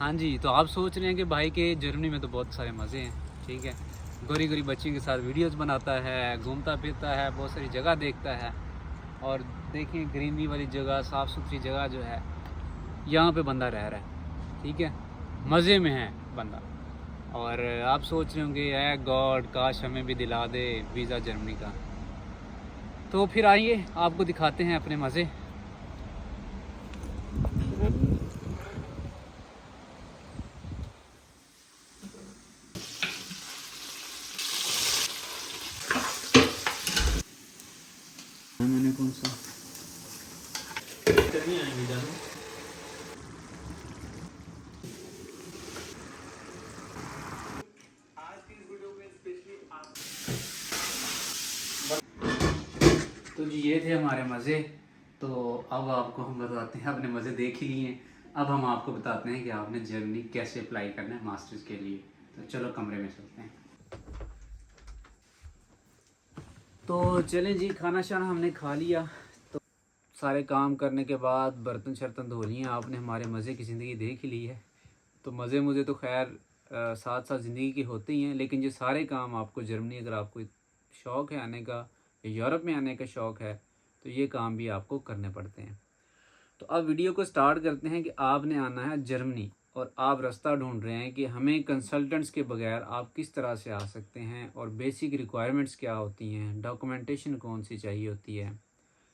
हाँ जी, तो आप सोच रहे हैं कि भाई के जर्मनी में तो बहुत सारे मज़े हैं, ठीक है। गोरी गोरी बच्चियों के साथ वीडियोस बनाता है, घूमता फिरता है, बहुत सारी जगह देखता है। और देखिए ग्रीनरी वाली जगह, साफ़ सुथरी जगह जो है, यहाँ पे बंदा रह रहा है, ठीक है। मज़े में है बंदा। और आप सोच रहे होंगे ऐ गॉड काश हमें भी दिला दे वीज़ा जर्मनी का। तो फिर आइए आपको दिखाते हैं अपने मज़े। मैंने कौन सा नहीं आएंगे जानो। तो जी ये थे हमारे मज़े। तो अब आपको हम बताते हैं, अपने मज़े देख ही लिए, अब हम आपको बताते हैं कि आपने जर्मनी कैसे अप्लाई करना है मास्टर्स के लिए। तो चलो कमरे में चलते हैं। तो चलें जी, खाना शाना हमने खा लिया। तो सारे काम करने के बाद बर्तन शर्तन धो लिए, आपने हमारे मज़े की ज़िंदगी देख ही ली है। तो मज़े मुझे तो खैर साथ साथ ज़िंदगी के होते ही हैं, लेकिन ये सारे काम आपको जर्मनी अगर आपको शौक़ है आने का या यूरोप में आने का शौक़ है तो ये काम भी आपको करने पड़ते हैं। तो अब वीडियो को स्टार्ट करते हैं कि आपने आना है जर्मनी और आप रास्ता ढूंढ रहे हैं कि हमें कंसल्टेंट्स के बगैर आप किस तरह से आ सकते हैं और बेसिक रिक्वायरमेंट्स क्या होती हैं, डॉक्यूमेंटेशन कौन सी चाहिए होती है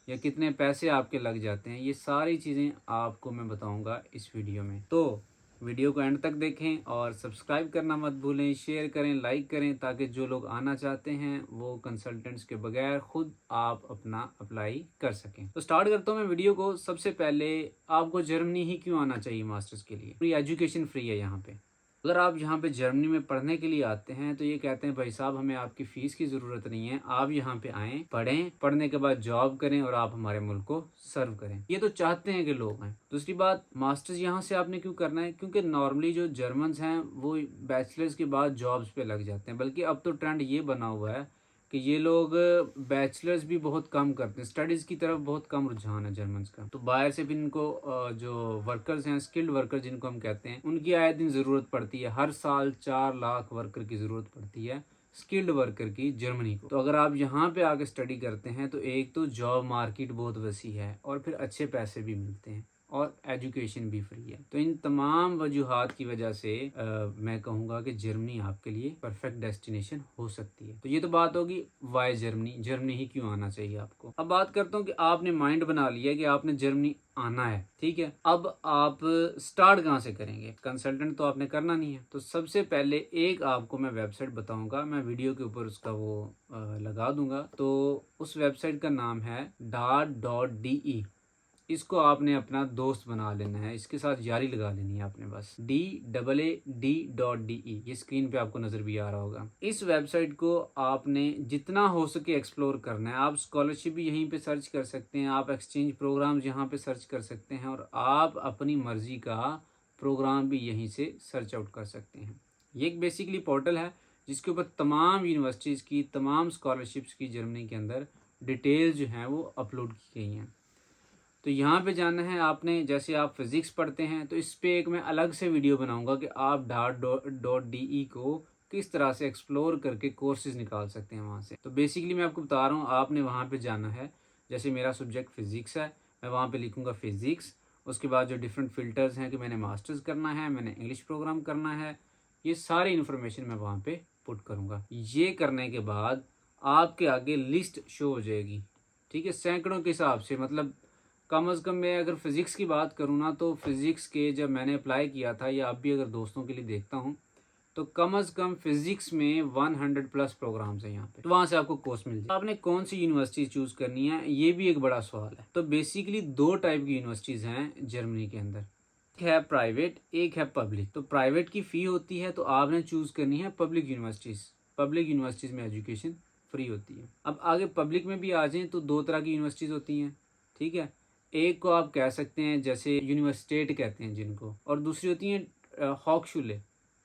या कितने पैसे आपके लग जाते हैं, ये सारी चीज़ें आपको मैं बताऊंगा इस वीडियो में। तो वीडियो को एंड तक देखें और सब्सक्राइब करना मत भूलें, शेयर करें, लाइक करें, ताकि जो लोग आना चाहते हैं वो कंसल्टेंट्स के बगैर खुद आप अपना अप्लाई कर सकें। तो स्टार्ट करता हूँ मैं वीडियो को। सबसे पहले आपको जर्मनी ही क्यों आना चाहिए मास्टर्स के लिए? फ्री एजुकेशन फ्री है यहाँ पे। अगर आप यहाँ पे जर्मनी में पढ़ने के लिए आते हैं तो ये कहते हैं भाई साहब हमें आपकी फ़ीस की ज़रूरत नहीं है, आप यहाँ पे आएँ, पढ़ें, पढ़ने के बाद जॉब करें और आप हमारे मुल्क को सर्व करें। ये तो चाहते हैं कि लोग हैं। दूसरी बात, मास्टर्स यहाँ से आपने क्यों करना है? क्योंकि नॉर्मली जो जर्मन्स हैं वो बैचलर्स के बाद जॉब्स पे लग जाते हैं, बल्कि अब तो ट्रेंड ये बना हुआ है कि ये लोग बैचलर्स भी बहुत कम करते हैं, स्टडीज़ की तरफ बहुत कम रुझान है जर्मन्स का। तो बाहर से भी इनको जो वर्कर्स हैं, स्किल्ड वर्कर जिनको हम कहते हैं, उनकी आए दिन ज़रूरत पड़ती है। हर साल 4 लाख वर्कर की ज़रूरत पड़ती है, स्किल्ड वर्कर की, जर्मनी को। तो अगर आप यहाँ पे आके स्टडी करते हैं तो एक तो जॉब मार्केट बहुत वसी है और फिर अच्छे पैसे भी मिलते हैं और एजुकेशन भी फ्री है। तो इन तमाम वजूहात की वजह से मैं कहूँगा कि जर्मनी आपके लिए परफेक्ट डेस्टिनेशन हो सकती है। तो ये तो बात होगी वाई जर्मनी, जर्मनी ही क्यों आना चाहिए आपको। अब बात करता हूँ कि आपने माइंड बना लिया कि आपने जर्मनी आना है, ठीक है। अब आप स्टार्ट कहाँ से करेंगे? कंसल्टेंट तो आपने करना नहीं है। तो सबसे पहले एक आपको मैं वेबसाइट बताऊंगा, मैं वीडियो के ऊपर उसका वो लगा दूंगा। तो उस वेबसाइट का नाम है DAAT.de। इसको आपने अपना दोस्त बना लेना है, इसके साथ यारी लगा लेनी है आपने बस। DAAD.de, ये स्क्रीन पे आपको नज़र भी आ रहा होगा। इस वेबसाइट को आपने जितना हो सके एक्सप्लोर करना है। आप स्कॉलरशिप भी यहीं पे सर्च कर सकते हैं, आप एक्सचेंज प्रोग्राम्स यहाँ पे सर्च कर सकते हैं और आप अपनी मर्ज़ी का प्रोग्राम भी यहीं से सर्च आउट कर सकते हैं। ये एक बेसिकली पोर्टल है जिसके ऊपर तमाम यूनिवर्सिटीज़ की, तमाम स्कॉलरशिप्स की जर्मनी के अंदर डिटेल्स जो हैं वो अपलोड की गई हैं। तो यहाँ पे जाना है आपने। जैसे आप फिज़िक्स पढ़ते हैं तो इस पे एक मैं अलग से वीडियो बनाऊंगा कि आप DAAT.de को किस तरह से एक्सप्लोर करके कोर्सेज निकाल सकते हैं वहाँ से। तो बेसिकली मैं आपको बता रहा हूँ, आपने वहाँ पे जाना है। जैसे मेरा सब्जेक्ट फ़िज़िक्स है, मैं वहाँ पे लिखूँगा फ़िज़िक्स। उसके बाद जो डिफरेंट फ़िल्टर्स हैं कि मैंने मास्टर्स करना है, मैंने इंग्लिश प्रोग्राम करना है, ये सारी इन्फॉर्मेशन मैं वहाँ पे पुट करूँगा। ये करने के बाद आपके आगे लिस्ट शो हो जाएगी, ठीक है, सैकड़ों के हिसाब से। मतलब कम अज़ कम मैं अगर फ़िज़िक्स की बात करूँ ना, तो फ़िज़िक्स के जब मैंने अप्लाई किया था या अब भी अगर दोस्तों के लिए देखता हूँ तो कम अज़ कम फ़िज़िक्स में 100+ प्रोग्राम्स हैं यहाँ पे। तो वहाँ से आपको कोर्स मिल जाए। आपने कौन सी यूनिवर्सिटी चूज़ करनी है, ये भी एक बड़ा सवाल है। तो बेसिकली 2 टाइप की यूनिवर्सिटीज़ हैं जर्मनी के अंदर, एक है प्राइवेट, एक है पब्लिक। तो प्राइवेट की फ़ी होती है तो आपने चूज़ करनी है पब्लिक यूनिवर्सिटीज़। पब्लिक यूनिवर्सिटीज़ में एजुकेशन फ्री होती है। अब आगे पब्लिक में भी आ जाएँ तो 2 तरह की यूनिवर्सिटीज़ होती हैं, ठीक है। एक को आप कह सकते हैं जैसे यूनिवर्सिटेट कहते हैं जिनको, और दूसरी होती हैं हॉकशुले,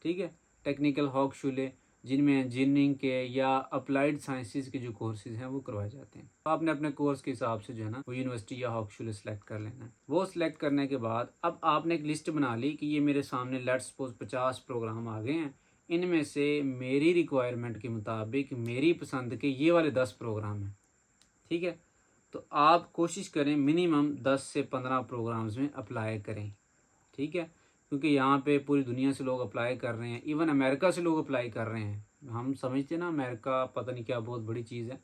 ठीक है, टेक्निकल हॉकशुले, जिनमें इंजीनियरिंग के या अप्लाइड साइंसेज के जो कोर्सेज हैं वो करवाए जाते हैं। आपने अपने कोर्स के हिसाब से जो है ना वो यूनिवर्सिटी या हॉस्पिटल सेलेक्ट कर लेना है। वो सिलेक्ट करने के बाद अब आपने एक लिस्ट बना ली कि ये मेरे सामने लेट्स सपोज 50 प्रोग्राम आ गए हैं, इनमें से मेरी रिक्वायरमेंट के मुताबिक मेरी पसंद के ये वाले 10 प्रोग्राम हैं। ठीक है, तो आप कोशिश करें मिनिमम 10 से 15 प्रोग्राम्स में अप्लाई करें। ठीक है, क्योंकि यहाँ पे पूरी दुनिया से लोग अप्लाई कर रहे हैं, इवन अमेरिका से लोग अप्लाई कर रहे हैं। हम समझते ना अमेरिका पता नहीं क्या बहुत बड़ी चीज़ है,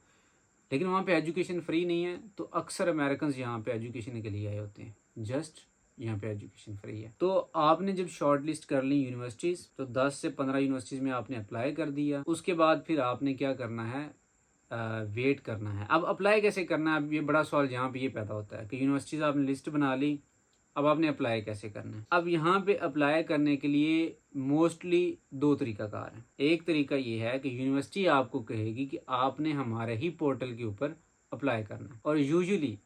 लेकिन वहाँ पे एजुकेशन फ्री नहीं है। तो अक्सर अमेरिकन यहाँ पे एजुकेशन के लिए आए होते हैं, जस्ट यहाँ पे एजुकेशन फ्री है। तो आपने जब शॉर्ट लिस्ट कर ली यूनिवर्सिटीज़, तो 10 से 15 यूनिवर्सिटीज़ में आपने अप्लाई कर दिया। उसके बाद फिर आपने क्या करना है, वेट करना है। अब अप्लाई कैसे करना है, अब ये बड़ा सवाल यहाँ पे ये पैदा होता है कि यूनिवर्सिटीज़ आपने लिस्ट बना ली, अब आपने अप्लाई कैसे करना है। अब यहाँ पे अप्लाई करने के लिए मोस्टली दो तरीकाकार हैं। एक तरीका ये है कि यूनिवर्सिटी आपको कहेगी कि आपने हमारे ही पोर्टल के ऊपर अप्लाई करना है, और यूजुअली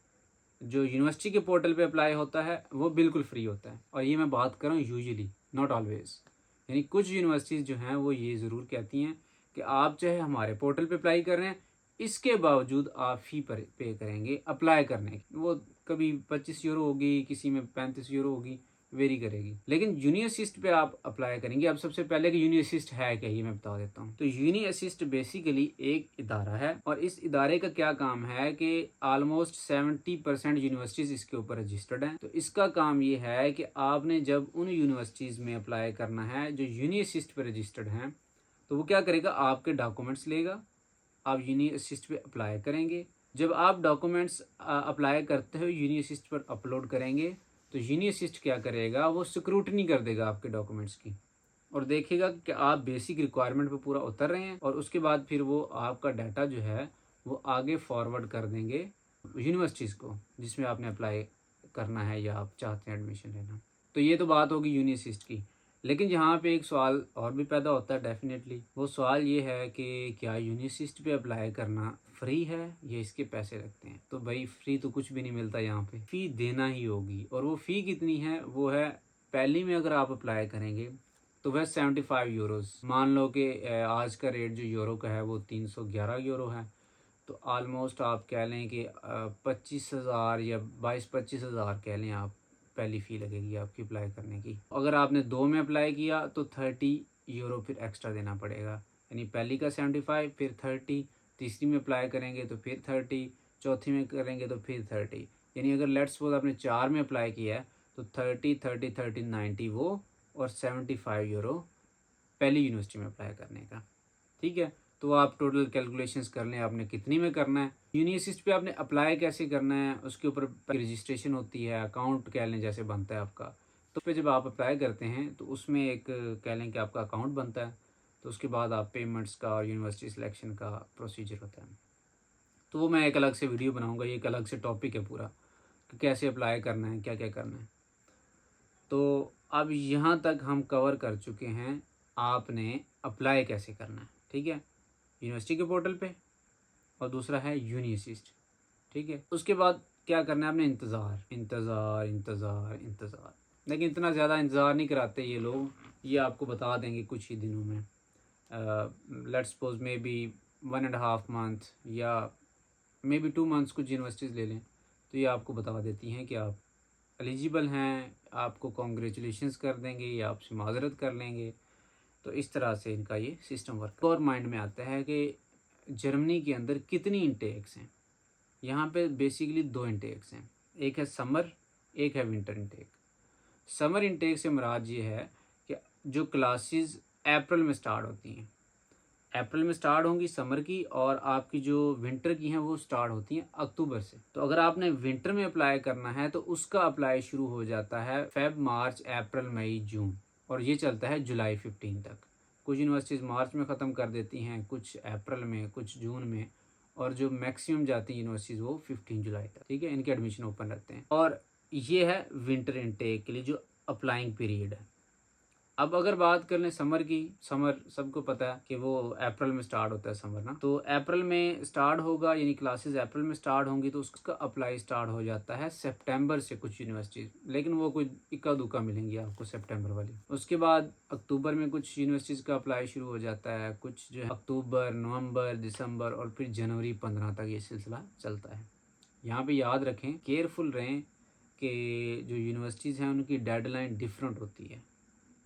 जो यूनिवर्सिटी के पोर्टल पे अप्लाई होता है वो बिल्कुल फ्री होता है। और ये मैं बात कर रहा हूँ यूजुअली, नॉट ऑलवेज। यानी कुछ यूनिवर्सिटीज़ जो हैं वो ये ज़रूर कहती हैं कि आप चाहे हमारे पोर्टल पे अप्लाई कर रहे हैं, इसके बावजूद आप फ़ी पर पे करेंगे अप्लाई करने की। वो कभी 25 यूरो होगी, किसी में 35 यूरो होगी, वेरी करेगी। लेकिन यूनि असिस्ट पे आप अप्लाई करेंगे। अब सबसे पहले कि यूनि असिस्ट है क्या, ये मैं बता देता हूँ। तो यूनि असिस्ट बेसिकली एक इदारा है, और इस इदारे का क्या काम है कि ऑलमोस्ट 70% यूनिवर्सिटीज़ इसके ऊपर रजिस्टर्ड हैं। तो इसका काम ये है कि आपने जब उन यूनिवर्सिटीज़ में अप्लाई करना है जो यूनि असिस्ट पर रजिस्टर्ड हैं, तो वो क्या करेगा, आपके डॉक्यूमेंट्स लेगा, आप यूनि असिस्ट पे अप्लाई करेंगे। जब आप डॉक्यूमेंट्स अप्लाई करते हो यूनि असिस्ट पर अपलोड करेंगे, तो यूनि असिस्ट क्या करेगा, वो स्क्रूटनी कर देगा आपके डॉक्यूमेंट्स की, और देखेगा कि आप बेसिक रिक्वायरमेंट पे पूरा उतर रहे हैं। और उसके बाद फिर वो आपका डाटा जो है वो आगे फॉरवर्ड कर देंगे यूनिवर्सिटीज़ को जिसमें आपने अप्लाई करना है या आप चाहते हैं एडमिशन लेना। तो ये तो बात होगी यूनि असिस्ट की। लेकिन यहाँ पे एक सवाल और भी पैदा होता है डेफिनेटली। वो सवाल ये है कि क्या यूनि असिस्ट पे अप्लाई करना फ्री है या इसके पैसे लगते हैं। तो भाई फ्री तो कुछ भी नहीं मिलता, यहाँ पे फ़ी देना ही होगी। और वो फ़ी कितनी है, वो है पहली में अगर आप अप्लाई करेंगे तो वह 75 यूरोज़। मान लो कि आज का रेट जो यूरो का है वो 311 यूरो है। तो ऑलमोस्ट आप कह लें कि 25,000 या 22-25,000 कह लें आप, पहली फ़ी लगेगी आपकी अप्लाई करने की। अगर आपने 2 में अप्लाई किया तो 30 यूरो फिर एक्स्ट्रा देना पड़ेगा। यानी पहली का 75, फिर 30, तीसरी में अप्लाई करेंगे तो फिर 30, चौथी में करेंगे तो फिर 30। यानी अगर लेट्स सपोज आपने 4 में अप्लाई किया है तो 30 90 वो, और 75 यूरो पहली यूनिवर्सिटी में अप्लाई करने का। ठीक है, तो आप टोटल कैलकुलेशंस कर लें आपने कितनी में करना है। यूनि असिस्ट पे आपने अप्लाई कैसे करना है, उसके ऊपर रजिस्ट्रेशन होती है, अकाउंट कह लें जैसे बनता है आपका। तो पे जब आप अप्लाई करते हैं तो उसमें एक कह लें कि आपका अकाउंट बनता है। तो उसके बाद आप पेमेंट्स का और यूनिवर्सिटी सिलेक्शन का प्रोसीजर होता है। तो वो मैं एक अलग से वीडियो बनाऊँगा, ये एक अलग से टॉपिक है पूरा कि कैसे अप्लाई करना है, क्या क्या करना है। तो अब यहाँ तक हम कवर कर चुके हैं आपने अप्लाई कैसे करना है। ठीक है, यूनिवर्सिटी के पोर्टल पे, और दूसरा है यूनि असिस्ट। ठीक है, उसके बाद क्या करना है आपने, इंतज़ार इंतज़ार इंतज़ार इंतज़ार। लेकिन इतना ज़्यादा इंतज़ार नहीं कराते ये लोग, ये आपको बता देंगे कुछ ही दिनों में। Let's suppose may be 1.5 month या मे बी 2 मंथ्स कुछ यूनिवर्सिटीज़ ले लें, तो ये आपको बता देती हैं कि आप एलिजिबल हैं, आपको कॉन्ग्रेचुलेशंस कर देंगे या आपसे माजरत कर लेंगे। तो इस तरह से इनका ये सिस्टम वर्क। और माइंड में आता है कि जर्मनी के अंदर कितनी इंटेक्स हैं। यहाँ पे बेसिकली 2 इंटेक्स हैं, एक है समर, एक है विंटर इंटेक। समर इंटेक से मुराद ये है कि जो क्लासेस अप्रैल में स्टार्ट होती हैं, अप्रैल में स्टार्ट होंगी समर की, और आपकी जो विंटर की हैं वो स्टार्ट होती हैं अक्टूबर से। तो अगर आपने विंटर में अप्लाई करना है तो उसका अप्लाई शुरू हो जाता है फेब मार्च अप्रैल मई जून, और ये चलता है जुलाई 15 तक। कुछ यूनिवर्सिटीज़ मार्च में ख़त्म कर देती हैं, कुछ अप्रैल में, कुछ जून में, और जो मैक्सिमम जाती है यूनिवर्सिटीज़ वो 15 जुलाई तक। ठीक है, इनके एडमिशन ओपन रहते हैं। और ये है विंटर इनटेक के लिए जो अप्लाइंग पीरियड है। अब अगर बात कर लें समर की, समर सबको पता है कि वो अप्रैल में स्टार्ट होता है समर ना, तो अप्रैल में स्टार्ट होगा, यानी क्लासेस अप्रैल में स्टार्ट होंगी, तो उसका अप्लाई स्टार्ट हो जाता है सितंबर से कुछ यूनिवर्सिटीज़, लेकिन वो कोई इक्का दुक्का मिलेंगी आपको सितंबर वाली। उसके बाद अक्टूबर में कुछ यूनिवर्सिटीज़ का अप्लाई शुरू हो जाता है, कुछ जो है अक्टूबर, नवंबर, दिसंबर और फिर जनवरी 15 तक ये सिलसिला चलता है। यहाँ पे याद रखें, केयरफुल रहें कि जो यूनिवर्सिटीज़ हैं उनकी डेडलाइन डिफरेंट होती है।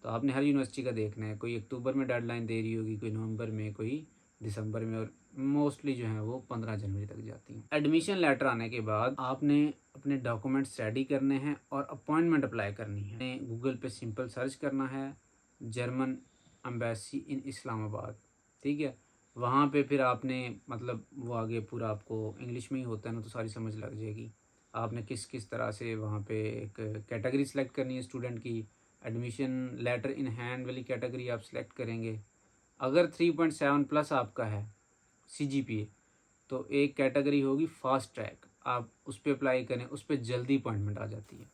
तो आपने हर यूनिवर्सिटी का देखना है, कोई अक्टूबर में डेडलाइन दे रही होगी, कोई नवंबर में, कोई दिसंबर में, और मोस्टली जो है वो 15 जनवरी तक जाती हैं। एडमिशन लेटर आने के बाद आपने अपने डॉक्यूमेंट्स रेडी करने हैं और अपॉइंटमेंट अप्लाई करनी है। गूगल पे सिंपल सर्च करना है जर्मन एम्बेसी इन इस्लामाबाद, ठीक है। वहाँ पे फिर आपने मतलब वो आगे पूरा आपको इंग्लिश में ही होता है ना, तो सारी समझ लग जाएगी। आपने किस किस तरह से वहाँ पे एक कैटेगरी सेलेक्ट करनी है स्टूडेंट की, एडमिशन लेटर इन हैंड वाली कैटेगरी आप सेलेक्ट करेंगे। अगर 3.7 प्लस आपका है CGPA, तो एक कैटेगरी होगी फास्ट ट्रैक, आप उस पर अप्लाई करें, उस पर जल्दी अपॉइंटमेंट आ जाती है।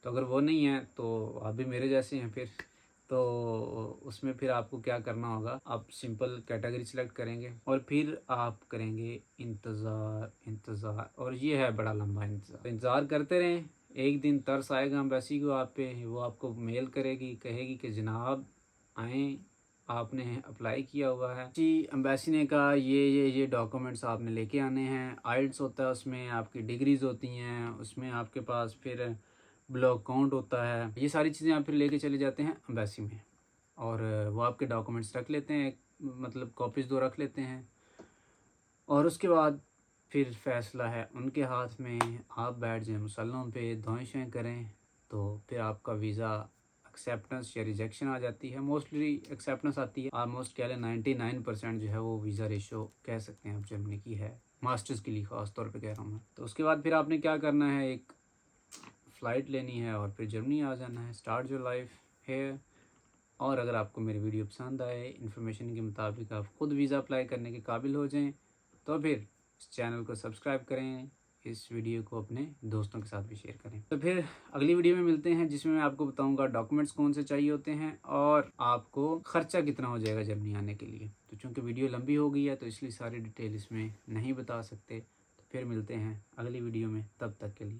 तो अगर वो नहीं है तो आप भी मेरे जैसे हैं फिर, तो उसमें फिर आपको क्या करना होगा, आप सिंपल कैटेगरी सेलेक्ट करेंगे और फिर आप करेंगे इंतज़ार इंतज़ार, और ये है बड़ा लंबा इंतज़ार। इंतज़ार करते रहें, एक दिन तरस आएगा एम्बेसी को आप पे, वो आपको मेल करेगी, कहेगी कि जनाब आएँ, आपने अप्लाई किया हुआ है जी। एम्बेसी ने कहा ये डॉक्यूमेंट्स आपने लेके आने हैं, आइल्स होता है उसमें, आपकी डिग्रीज़ होती हैं उसमें, आपके पास फिर ब्लॉक काउंट होता है, ये सारी चीज़ें आप फिर लेके चले जाते हैं एम्बेसी में, और वो आपके डॉक्यूमेंट्स रख लेते हैं, मतलब कॉपीज़ 2 रख लेते हैं, और उसके बाद फिर फ़ैसला है उनके हाथ में। आप बैठ जाएँ मुसल्लों पे, दुआएं करें, तो फिर आपका वीज़ा एक्सेप्टेंस या रिजेक्शन आ जाती है। मोस्टली एक्सेप्टेंस आती है, ऑलमोस्ट कह लें 99% जो है वो वीज़ा रेशो कह सकते हैं आप जर्मनी की है, मास्टर्स के लिए ख़ास तौर पे कह रहा हूँ मैं। तो उसके बाद फिर आपने क्या करना है, एक फ़्लाइट लेनी है और फिर जर्मनी आ जाना है, स्टार्ट योर लाइफ है। और अगर आपको मेरी वीडियो पसंद आए, इन्फॉर्मेशन के मुताबिक आप ख़ुद वीज़ा अप्लाई करने के काबिल हो जाएं, तो फिर इस चैनल को सब्सक्राइब करें, इस वीडियो को अपने दोस्तों के साथ भी शेयर करें। तो फिर अगली वीडियो में मिलते हैं, जिसमें मैं आपको बताऊंगा डॉक्यूमेंट्स कौन से चाहिए होते हैं और आपको ख़र्चा कितना हो जाएगा जर्मनी आने के लिए। तो चूँकि वीडियो लंबी हो गई है तो इसलिए सारी डिटेल इसमें नहीं बता सकते। तो फिर मिलते हैं अगली वीडियो में, तब तक के लिए।